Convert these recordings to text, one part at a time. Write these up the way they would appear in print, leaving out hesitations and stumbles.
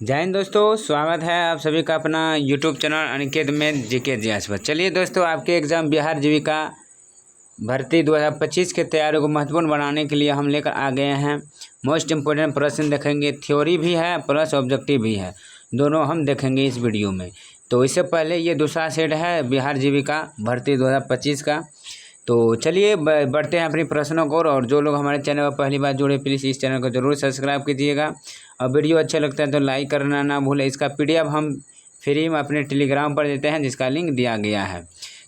जय हिंद दोस्तों, स्वागत है आप सभी का अपना यूट्यूब चैनल अनिकेत में जीके इतिहास पर। चलिए दोस्तों, आपके एग्ज़ाम बिहार जीविका भर्ती 2025 के तैयारी को महत्वपूर्ण बनाने के लिए हम लेकर आ गए हैं। मोस्ट इम्पोर्टेंट प्रश्न देखेंगे, थ्योरी भी है प्लस ऑब्जेक्टिव भी है, दोनों हम देखेंगे इस वीडियो में। तो इससे पहले ये दूसरा सेट है बिहार जीविका भर्ती 2025 का। तो चलिए बढ़ते हैं अपनी प्रश्नों को। और जो लोग हमारे चैनल पर पहली बार जुड़े, प्लीज़ इस चैनल को जरूर सब्सक्राइब कीजिएगा और वीडियो अच्छा लगता है तो लाइक करना ना भूलें। इसका PDF हम फ्री में अपने टेलीग्राम पर देते हैं, जिसका लिंक दिया गया है।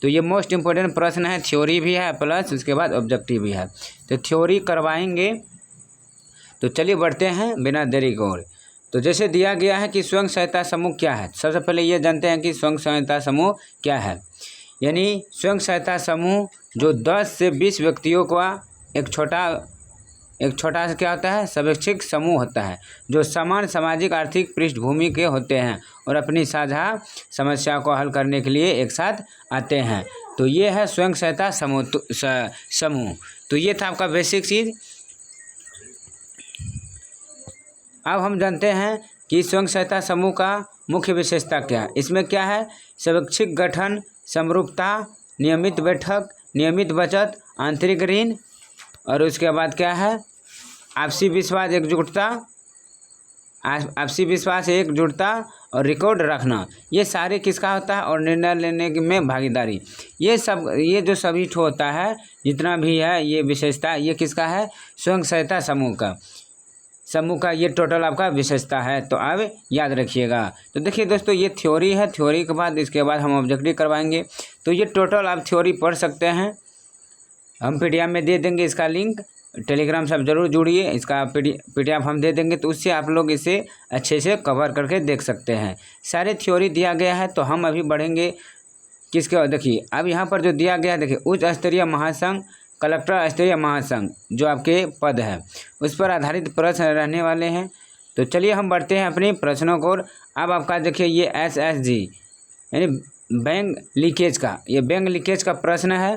तो ये मोस्ट इम्पोर्टेंट प्रश्न है, थ्योरी भी है प्लस उसके बाद ऑब्जेक्टिव भी है। तो थ्योरी करवाएंगे। तो चलिए बढ़ते हैं बिना देरी के ओर। तो जैसे दिया गया है कि स्वयं सहायता समूह क्या है। सबसे पहले ये जानते हैं कि स्वयं सहायता समूह क्या है। यानी स्वयं सहायता समूह जो 10 से 20 व्यक्तियों का एक छोटा सा क्या होता है, स्वैच्छिक समूह होता है, जो समान सामाजिक आर्थिक पृष्ठभूमि के होते हैं और अपनी साझा समस्या को हल करने के लिए एक साथ आते हैं। तो ये है स्वयं सहायता समूह। तो ये था आपका बेसिक चीज़। अब हम जानते हैं कि स्वयं सहायता समूह का मुख्य विशेषता क्या है। इसमें क्या है, स्वैच्छिक गठन, समरूपता, नियमित बैठक, नियमित बचत, आंतरिक ऋण, और उसके बाद क्या है, आपसी विश्वास एकजुटता और रिकॉर्ड रखना। ये सारे किसका होता है, और निर्णय लेने में भागीदारी। ये जो सभी ठो होता है, जितना भी है ये विशेषता, ये किसका है, स्वयं सहायता समूह का ये टोटल आपका विशेषता है। तो अब याद रखिएगा। तो देखिए दोस्तों, ये थ्योरी है। थ्योरी के बाद इसके बाद हम ऑब्जेक्टिव करवाएंगे। तो ये टोटल आप थ्योरी पढ़ सकते हैं, हम PDF में दे देंगे इसका लिंक। टेलीग्राम से आप जरूर जुड़िए, इसका PDF हम दे देंगे, तो उससे आप लोग इसे अच्छे से कवर करके देख सकते हैं। सारे थ्योरी दिया गया है। तो हम अभी बढ़ेंगे किसके, देखिए अब यहाँ पर जो दिया गया है, देखिए उच्च स्तरीय महासंघ, कलेक्टर स्तरीय महासंघ जो आपके पद है, उस पर आधारित प्रश्न रहने वाले हैं। तो चलिए हम बढ़ते हैं अपने प्रश्नों को। अब आपका देखिए ये SSG यानी बैंक लीकेज का, ये बैंक लीकेज का प्रश्न है।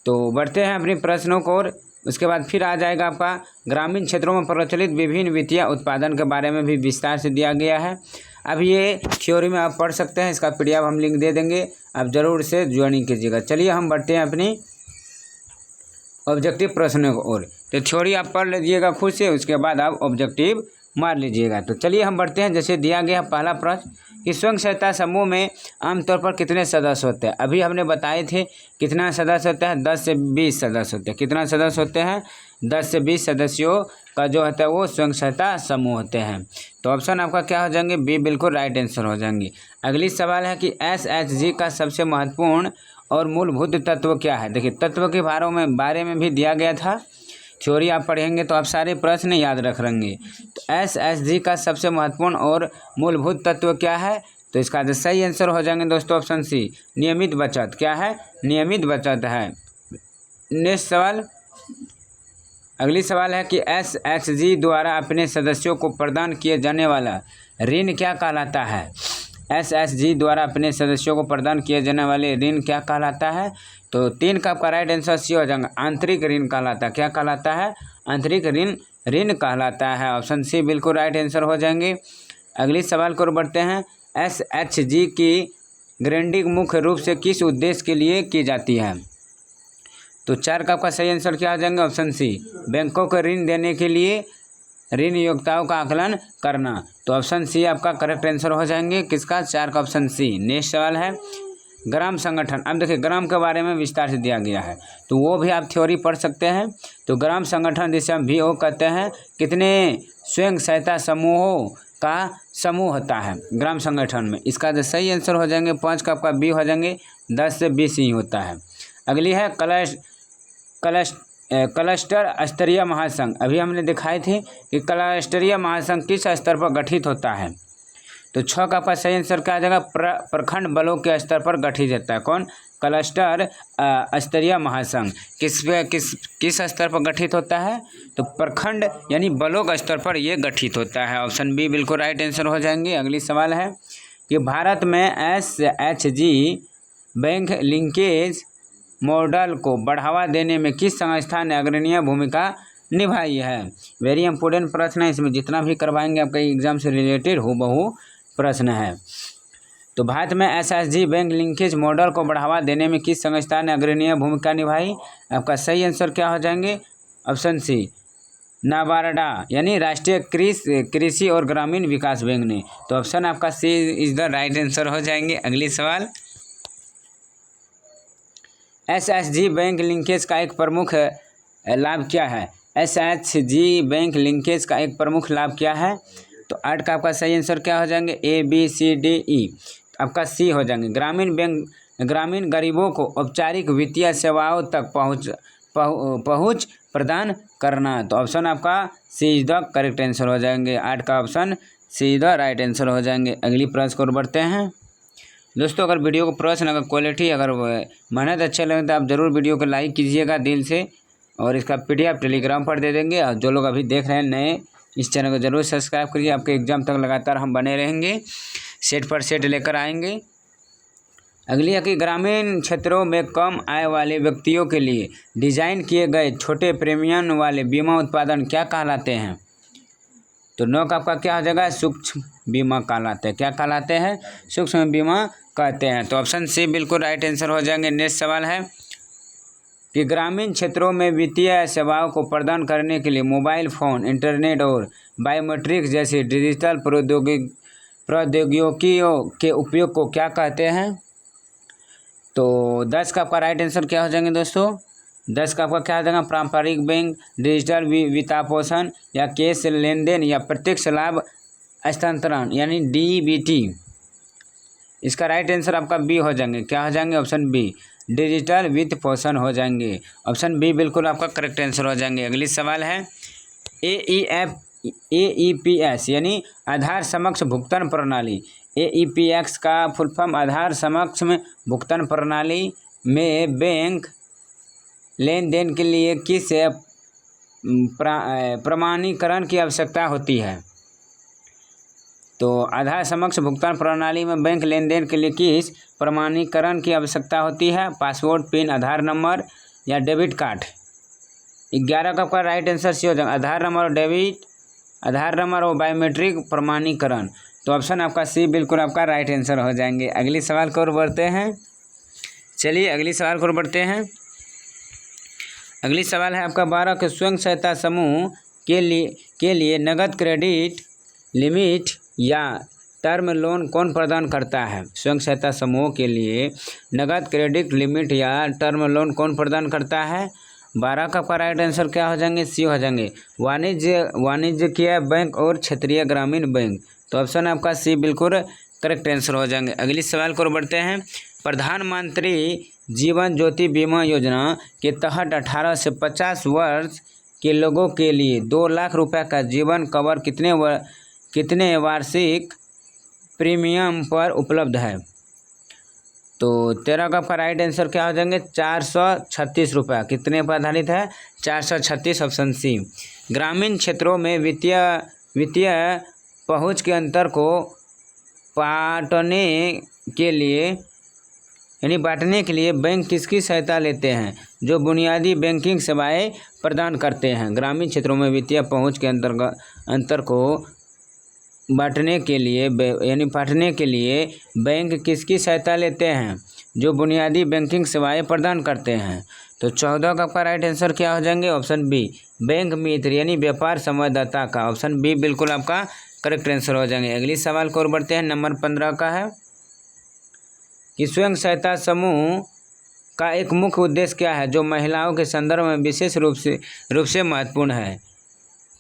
तो बढ़ते हैं अपने प्रश्नों को। और उसके बाद फिर आ जाएगा आपका ग्रामीण क्षेत्रों में प्रचलित विभिन्न वित्तीय उत्पादन के बारे में भी विस्तार से दिया गया है। अब ये थ्योरी में आप पढ़ सकते हैं, इसका PDF हम लिंक दे देंगे, आप ज़रूर से ज्वाइनिंग कीजिएगा। चलिए हम बढ़ते हैं अपनी ऑब्जेक्टिव प्रश्नों की ओर। तो थ्योरी आप पढ़ लीजिएगा खुद से, उसके बाद आप ऑब्जेक्टिव मार लीजिएगा। तो चलिए हम बढ़ते हैं। जैसे दिया गया पहला प्रश्न कि स्वयं सहायता समूह में आमतौर पर कितने सदस्य होते हैं। अभी हमने बताए थे कितना सदस्य होता है, 10 से 20 सदस्य होते हैं। कितना सदस्य होते हैं, 10 से 20 सदस्यों का जो होता है वो स्वयं सहायता समूह होते हैं। तो ऑप्शन आपका क्या हो जाएंगे, बी बिल्कुल राइट आंसर हो जाएंगे। अगली सवाल है कि SHG का सबसे महत्वपूर्ण और मूलभूत तत्व क्या है। देखिए तत्व के बारे में भी दिया गया था। थ्योरी आप पढ़ेंगे तो आप सारे प्रश्न याद रख लेंगे। तो SHG का सबसे महत्वपूर्ण और मूलभूत तत्व क्या है, तो इसका जो सही आंसर हो जाएंगे दोस्तों ऑप्शन C, नियमित बचत। क्या है, नियमित बचत है। नेक्स्ट सवाल, अगली सवाल है कि SHG द्वारा अपने सदस्यों को प्रदान किए जाने वाला ऋण क्या कहलाता है। SHG द्वारा अपने सदस्यों को प्रदान किए जाने वाले ऋण क्या कहलाता है। तो 3 का आपका राइट आंसर C हो जाएगा, आंतरिक ऋण कहलाता है। क्या कहलाता है, आंतरिक ऋण कहलाता है। ऑप्शन C बिल्कुल राइट आंसर हो जाएंगे। अगली सवाल को बढ़ते हैं। SHG की ग्रांटिंग मुख्य रूप से किस उद्देश्य के लिए की जाती है। तो 4 का आपका सही आंसर क्या हो जाएंगे, ऑप्शन C, बैंकों को ऋण देने के लिए ऋण योग्यताओं का आकलन करना। तो ऑप्शन C आपका करेक्ट आंसर हो जाएंगे, किसका, 4 का ऑप्शन C। नेक्स्ट सवाल है ग्राम संगठन। अब देखिए ग्राम के बारे में विस्तार से दिया गया है, तो वो भी आप थ्योरी पढ़ सकते हैं। तो ग्राम संगठन जिसे हम VO कहते हैं, कितने स्वयं सहायता समूहों का समूह होता है ग्राम संगठन में। इसका जो सही आंसर हो जाएंगे 5 का आपका B हो जाएंगे, 10 से 20 ही होता है। अगली है क्लस्टर स्तरीय महासंघ। अभी हमने दिखाए थे कि क्लस्टरीय महासंघ किस स्तर पर गठित होता है। तो 6 का आपका सही आंसर क्या आ जाएगा, प्रखंड बलों के स्तर पर गठित होता है। कौन, क्लस्टर स्तरीय महासंघ किस स्तर पर गठित होता है, तो प्रखंड यानी बलों के स्तर पर यह गठित होता है। ऑप्शन B बिल्कुल राइट आंसर हो जाएंगे। अगली सवाल है कि भारत में SHG बैंक लिंकेज मॉडल को बढ़ावा देने में किस संस्था ने अग्रणी भूमिका निभाई है। वेरी इंपॉर्टेंट प्रश्न है, इसमें जितना भी करवाएंगे आपका एग्जाम से रिलेटेड हूबहू प्रश्न है। तो भारत में एसएसजी बैंक लिंकेज मॉडल को बढ़ावा देने में किस संस्था ने अग्रणी भूमिका निभाई? आपका सही आंसर क्या हो जाएंगे? ऑप्शन सी, नाबार्डा यानी राष्ट्रीय कृषि और ग्रामीण विकास बैंक ने। तो ऑप्शन आपका C is the right answer हो जाएंगे। अगली सवाल, एसएसजी बैंक लिंकेज का एक प्रमुख लाभ क्या है? एसएचजी बैंक लिंकेज का एक प्रमुख लाभ क्या है? तो 8 का आपका सही आंसर क्या हो जाएंगे? A B C D E, आपका सी हो जाएंगे। ग्रामीण गरीबों को औपचारिक वित्तीय सेवाओं तक पहुंच प्रदान करना। तो ऑप्शन आपका C is the correct answer हो जाएंगे। 8 का option C is the right answer हो जाएंगे। अगली प्रश्न को बढ़ते हैं दोस्तों। अगर वीडियो को प्रश्न अगर क्वालिटी अगर मेहनत अच्छे लगे तो आप ज़रूर वीडियो को लाइक कीजिएगा दिल से, और इसका PDF टेलीग्राम पर दे देंगे। और जो लोग अभी देख रहे हैं नए, इस चैनल को जरूर सब्सक्राइब करिए। आपके एग्जाम तक लगातार हम बने रहेंगे, सेट पर सेट लेकर आएंगे। अगली है कि ग्रामीण क्षेत्रों में कम आय वाले व्यक्तियों के लिए डिजाइन किए गए छोटे प्रीमियम वाले बीमा उत्पादन क्या कहलाते हैं? तो 9 का आपका क्या हो जाएगा? सूक्ष्म बीमा कहलाते हैं। क्या कहलाते हैं? सूक्ष्म बीमा कहते हैं। तो ऑप्शन सी बिल्कुल राइट आंसर हो जाएंगे। नेक्स्ट सवाल है कि ग्रामीण क्षेत्रों में वित्तीय सेवाओं को प्रदान करने के लिए मोबाइल फ़ोन, इंटरनेट और बायोमेट्रिक्स जैसी डिजिटल प्रौद्योगिकियों के उपयोग को क्या कहते हैं? तो 10 का आपका राइट आंसर क्या हो जाएंगे दोस्तों? 10 का आपका क्या हो जाएगा? पारंपरिक बैंक, डिजिटल वित्तपोषण या कैश लेन देन या प्रत्यक्ष लाभ हस्तांतरण यानी DBT। इसका राइट आंसर आपका बी हो जाएंगे। क्या हो जाएंगे? ऑप्शन बी, डिजिटल वित्त पोषण हो जाएंगे। ऑप्शन बी बिल्कुल आपका करेक्ट आंसर हो जाएंगे। अगली सवाल है AEPS यानी आधार समक्ष भुगतान प्रणाली। AEPS का फुल फॉर्म आधार समक्ष भुगतान प्रणाली में बैंक लेन देन के लिए किस प्रमाणीकरण की आवश्यकता होती है? तो आधार समक्ष भुगतान प्रणाली में बैंक लेन देन के लिए किस प्रमाणीकरण की आवश्यकता होती है? पासवर्ड, पिन, आधार नंबर या डेबिट कार्ड। 11 का आपका राइट आंसर सी हो जाएगा, आधार नंबर और आधार नंबर और बायोमेट्रिक प्रमाणीकरण। तो ऑप्शन आपका सी बिल्कुल आपका राइट आंसर हो जाएंगे। अगली सवाल को बढ़ते हैं। चलिए अगली सवाल को बढ़ते हैं। अगली सवाल है आपका 12 के स्वयं सहायता समूह के लिए नगद क्रेडिट लिमिट या टर्म लोन कौन प्रदान करता है? स्वयं सहायता समूह के लिए नगद क्रेडिट लिमिट या टर्म लोन कौन प्रदान करता है? 12 का आपका राइट आंसर क्या हो जाएंगे? सी हो जाएंगे, वाणिज्यिक बैंक और क्षेत्रीय ग्रामीण बैंक। तो ऑप्शन आपका सी बिल्कुल करेक्ट आंसर हो जाएंगे। अगली सवाल को बढ़ते हैं। प्रधानमंत्री जीवन ज्योति बीमा योजना के तहत 18 से 50 वर्ष के लोगों के लिए 2 लाख रुपए का जीवन कवर कितने वार्षिक प्रीमियम पर उपलब्ध है? तो 13 का आपका राइट आंसर क्या हो जाएंगे? 436 रुपये। कितने पर आधारित है? 436, ऑप्शन सी। ग्रामीण क्षेत्रों में वित्तीय पहुंच के अंतर को बांटने के लिए बैंक किसकी सहायता लेते हैं? जो बुनियादी बैंकिंग सेवाएं प्रदान करते हैं। ग्रामीण क्षेत्रों में वित्तीय पहुंच के अंतर को बांटने के लिए बैंक किसकी सहायता लेते हैं? जो बुनियादी बैंकिंग सेवाएं प्रदान करते हैं। तो 14 का आपका राइट आंसर क्या हो जाएंगे? ऑप्शन बी, बैंक मित्र यानी व्यापार संवाददाता का। ऑप्शन बी बिल्कुल आपका करेक्ट आंसर हो जाएंगे। अगली सवाल को और बढ़ते हैं। नंबर 15 का है कि स्वयं सहायता समूह का एक मुख्य उद्देश्य क्या है जो महिलाओं के संदर्भ में विशेष रूप से महत्वपूर्ण है?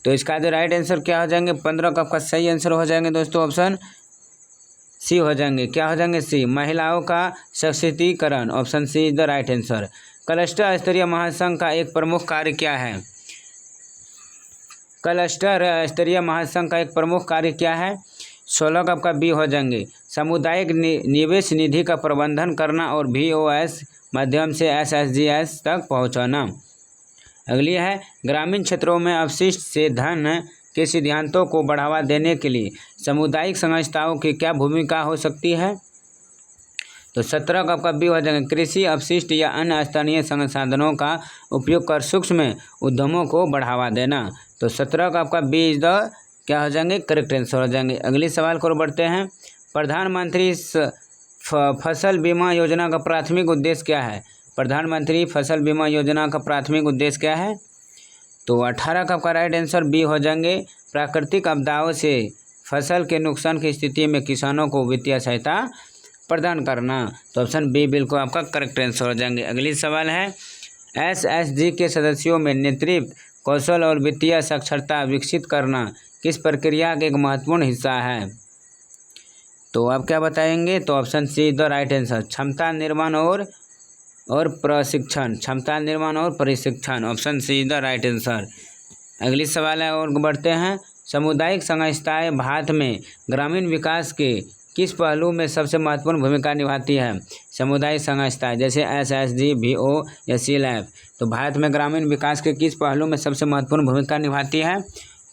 तो इसका जो राइट आंसर क्या हो जाएंगे? 15 का आपका सही आंसर हो जाएंगे दोस्तों, ऑप्शन सी हो जाएंगे। क्या हो जाएंगे? सी, महिलाओं का सशक्तिकरण। Option C is the right answer. Cluster स्तरीय महासंघ का एक प्रमुख कार्य क्या है? क्लस्टर स्तरीय महासंघ का एक प्रमुख कार्य क्या है? 16 का आपका बी हो जाएंगे, सामुदायिक निवेश निधि का प्रबंधन करना और VOS माध्यम से SSGS तक पहुंचाना। अगली है, ग्रामीण क्षेत्रों में अपशिष्ट से धन के सिद्धांतों को बढ़ावा देने के लिए सामुदायिक संस्थाओं की क्या भूमिका हो सकती है? तो 17 का आपका बी हो जाएगा कृषि अपशिष्ट या अन्य स्थानीय संसाधनों का उपयोग कर सूक्ष्म उद्यमों को बढ़ावा देना। तो 17 का आपका बी इज द क्या हो जाएंगे करेक्ट आंसर हो जाएंगे। अगली सवाल को बढ़ते हैं। प्रधानमंत्री फसल बीमा योजना का प्राथमिक उद्देश्य क्या है? प्रधानमंत्री फसल बीमा योजना का प्राथमिक उद्देश्य क्या है? तो 18 का आपका राइट आंसर बी हो जाएंगे प्राकृतिक आपदाओं से फसल के नुकसान की स्थिति में किसानों को वित्तीय सहायता प्रदान करना। तो ऑप्शन बी बिल्कुल आपका करेक्ट आंसर हो जाएंगे। अगली सवाल है एसएचजी के सदस्यों में नेतृत्व कौशल और वित्तीय साक्षरता विकसित करना किस प्रक्रिया का एक महत्वपूर्ण हिस्सा है? तो आप क्या बताएंगे? तो option see the right answer क्षमता निर्माण और प्रशिक्षण। क्षमता निर्माण और प्रशिक्षण option see the right answer. अगली सवाल है और बढ़ते हैं। सामुदायिक संस्थाएं भारत में ग्रामीण विकास के किस पहलू में सबसे महत्वपूर्ण भूमिका निभाती है? सामुदायिक संस्थाएं जैसे एसएचजी, वीओ या सीलैप। तो भारत में ग्रामीण विकास के किस पहलू में सबसे महत्वपूर्ण भूमिका निभाती है?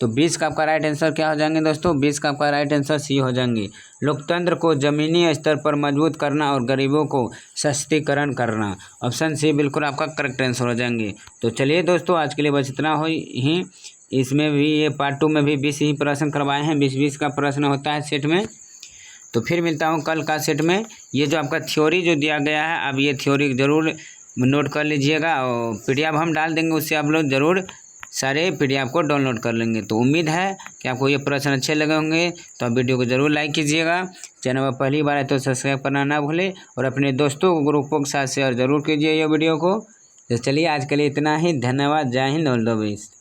तो 20 का आपका राइट आंसर क्या हो जाएंगे दोस्तों? 20 का आपका राइट आंसर सी हो जाएंगे लोकतंत्र को जमीनी स्तर पर मजबूत करना और गरीबों को सशक्तिकरण करना। ऑप्शन सी बिल्कुल आपका करेक्ट आंसर हो जाएंगे। तो चलिए दोस्तों आज के लिए बस इतना हो ही। इसमें भी ये पार्ट 2 में भी 20 ही प्रश्न करवाए हैं, 20-20 का प्रश्न होता है सेट में। तो फिर मिलता हूँ कल का सेट में। ये जो आपका थ्योरी जो दिया गया है अब ये थ्योरी ज़रूर नोट कर लीजिएगा और पीडीएफ हम डाल देंगे, उससे आप लोग ज़रूर सारे पीडीएफ को डाउनलोड कर लेंगे। तो उम्मीद है कि आपको ये प्रश्न अच्छे लगे होंगे। तो आप वीडियो को ज़रूर लाइक कीजिएगा, चैनल पर पहली बार है तो सब्सक्राइब करना ना भूलें और अपने दोस्तों ग्रुपों के साथ शेयर ज़रूर कीजिए ये वीडियो को। तो चलिए आज के लिए इतना ही। धन्यवाद। जय हिंद। All the best.